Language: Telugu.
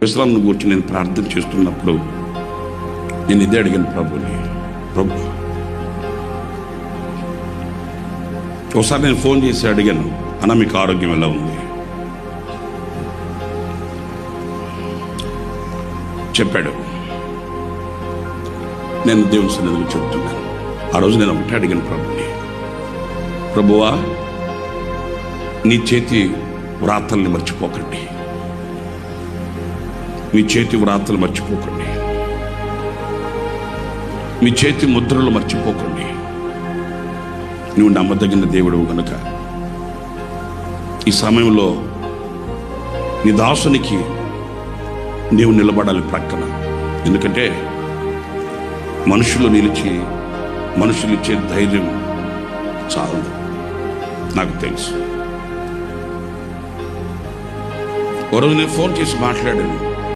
విశ్రాంతిని గురించి నేను ప్రార్థన చేస్తున్నప్పుడు నేను ఇదే అడిగాను ప్రభుని. ప్రభు, ఒకసారి నేను ఫోన్ చేసి అడిగాను, అన్న మీకు ఆరోగ్యం ఎలా ఉంది? చెప్పాడు. నేను దేవుని సన్నిధిలో చెప్తున్నాను. ఆ రోజు నేను ఒకటే అడిగాను ప్రభుని, ప్రభువా నీ చేతి వ్రాతల్ని మర్చిపోకండి, మీ చేతి వ్రాతలు మర్చిపోకండి, మీ చేతి ముద్రలు మర్చిపోకండి. నువ్వు నమ్మదగిన దేవుడు గనుక ఈ సమయంలో నీ దాసునికి నీవు నిలబడాలి ప్రక్కన. ఎందుకంటే మనుషులు ఇచ్చే ధైర్యం చాలదు, నాకు తెలుసు. ఒకరోజు నేను ఫోన్ చేసి మాట్లాడాను.